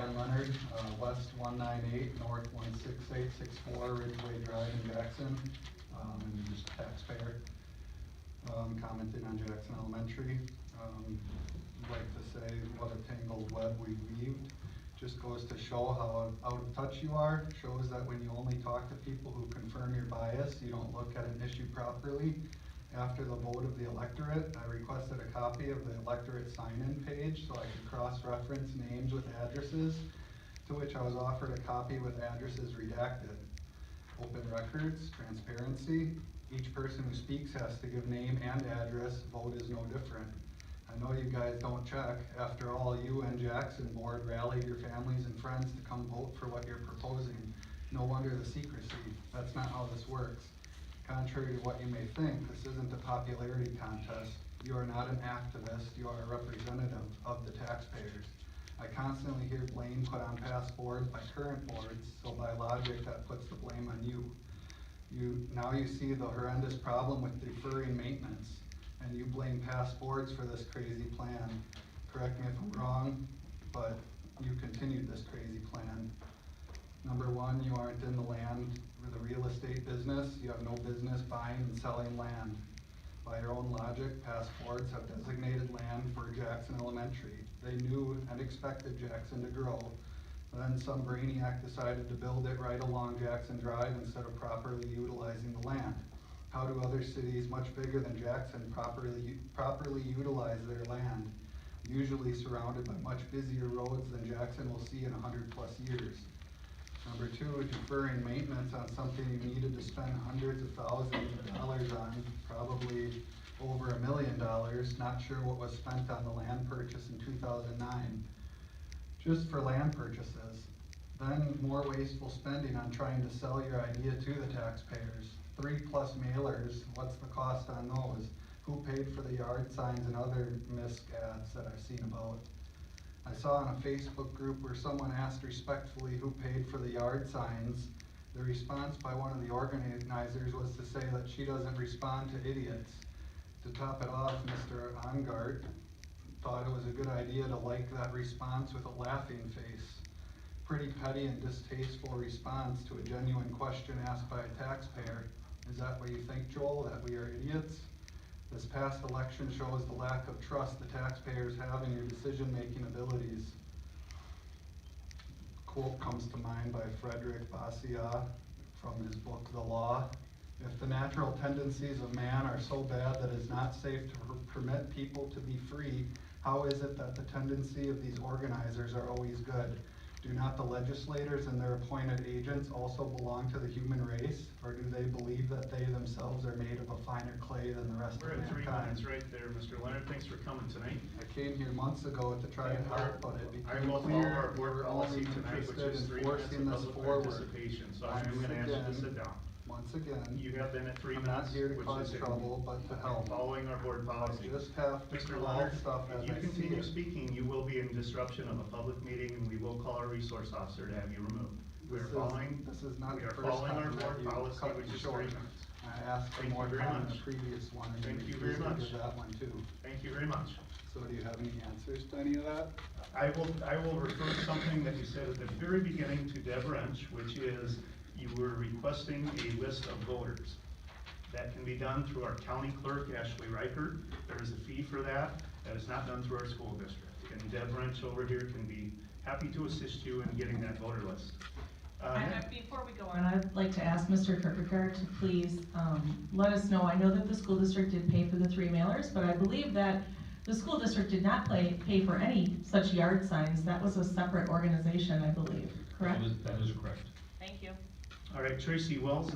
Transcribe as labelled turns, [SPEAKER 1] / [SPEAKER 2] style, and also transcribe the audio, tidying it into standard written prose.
[SPEAKER 1] Dan Leonard, west 198, north 16864 Ridgeway Drive in Jackson. And just a taxpayer commenting on Jackson Elementary. I'd like to say what a tangled web we've weaved. Just goes to show how out of touch you are. Shows that when you only talk to people who confirm your bias, you don't look at an issue properly. After the vote of the electorate, I requested a copy of the electorate sign-in page so I could cross-reference names with addresses, to which I was offered a copy with addresses redacted. Open records, transparency. Each person who speaks has to give name and address. Vote is no different. I know you guys don't check. After all, you and Jackson board rallied your families and friends to come vote for what you're proposing. No wonder the secrecy. That's not how this works. Contrary to what you may think, this isn't a popularity contest. You are not an activist, you are a representative of the taxpayers. I constantly hear blame put on past boards by current boards, so by logic that puts the blame on you. Now you see the horrendous problem with deferring maintenance, and you blame past boards for this crazy plan. Correct me if I'm wrong, but you continued this crazy plan. Number one, you aren't in the land or the real estate business. You have no business buying and selling land. By your own logic, past boards have designated land for Jackson Elementary. They knew and expected Jackson to grow. Then some brainiac decided to build it right along Jackson Drive instead of properly utilizing the land. How do other cities much bigger than Jackson properly utilize their land? Usually surrounded by much busier roads than Jackson will see in 100+ years. Number two, deferring maintenance on something you needed to spend hundreds of thousands of dollars on, probably over $1 million, not sure what was spent on the land purchase in 2009, just for land purchases. Then more wasteful spending on trying to sell your idea to the taxpayers. 3+ mailers, what's the cost on those? Who paid for the yard signs and other misc ads that I've seen about? I saw in a Facebook group where someone asked respectfully who paid for the yard signs. The response by one of the organizers was to say that she doesn't respond to idiots. To top it off, Mr. Ongart thought it was a good idea to like that response with a laughing face. Pretty petty and distasteful response to a genuine question asked by a taxpayer. Is that what you think, Joel, that we are idiots? This past election shows the lack of trust the taxpayers have in your decision-making abilities. Quote comes to mind by Frederick Bastiat from his book, The Law. If the natural tendencies of man are so bad that it's not safe to permit people to be free, how is it that the tendency of these organizers are always good? Do not the legislators and their appointed agents also belong to the human race? Or do they believe that they themselves are made of a finer clay than the rest of mankind?
[SPEAKER 2] We're at 3 minutes right there, Mr. Leonard. Thanks for coming tonight.
[SPEAKER 1] I came here months ago to try and help, but it became
[SPEAKER 2] follow
[SPEAKER 1] clear
[SPEAKER 2] our
[SPEAKER 1] you were only
[SPEAKER 2] tonight, which
[SPEAKER 1] interested
[SPEAKER 2] is
[SPEAKER 1] in
[SPEAKER 2] 3 minutes
[SPEAKER 1] forcing
[SPEAKER 2] of
[SPEAKER 1] this
[SPEAKER 2] public
[SPEAKER 1] forward.
[SPEAKER 2] participation. So I'm going to ask you to sit down.
[SPEAKER 1] Once again,
[SPEAKER 2] You have been at 3
[SPEAKER 1] I'm
[SPEAKER 2] minutes.
[SPEAKER 1] not here to
[SPEAKER 2] which
[SPEAKER 1] cause
[SPEAKER 2] is
[SPEAKER 1] trouble, but to help.
[SPEAKER 2] Following our board policy.
[SPEAKER 1] I just have to
[SPEAKER 2] Mr.
[SPEAKER 1] resolve
[SPEAKER 2] Leonard,
[SPEAKER 1] stuff as
[SPEAKER 2] if you
[SPEAKER 1] I see
[SPEAKER 2] continue
[SPEAKER 1] it.
[SPEAKER 2] speaking, you will be in disruption of a public meeting, and we will call our resource officer to have you removed. We are following our board policy,
[SPEAKER 1] cut
[SPEAKER 2] which
[SPEAKER 1] me
[SPEAKER 2] is 3
[SPEAKER 1] short.
[SPEAKER 2] minutes.
[SPEAKER 1] I asked for
[SPEAKER 2] Thank you
[SPEAKER 1] more
[SPEAKER 2] very
[SPEAKER 1] time in
[SPEAKER 2] much.
[SPEAKER 1] the previous one, and
[SPEAKER 2] Thank you
[SPEAKER 1] you
[SPEAKER 2] very
[SPEAKER 1] refused to
[SPEAKER 2] much.
[SPEAKER 1] give that one too.
[SPEAKER 2] Thank you very much.
[SPEAKER 1] So do you have any answers to any of that?
[SPEAKER 2] I will refer to something that you said at the very beginning to Deb Wrench, which is you were requesting a list of voters. That can be done through our county clerk, Ashley Reichert. There is a fee for that. That is not done through our school district. And Deb Wrench over here can be happy to assist you in getting that voter list.
[SPEAKER 3] Before we go on, I'd like to ask Mr. Kierkegaard to please let us know. I know that the school district did pay for the 3 mailers, but I believe that the school district did not pay for any such yard signs. That was a separate organization, I believe, correct?
[SPEAKER 4] That is correct.
[SPEAKER 3] Thank you.
[SPEAKER 2] All right, Tracy Wells.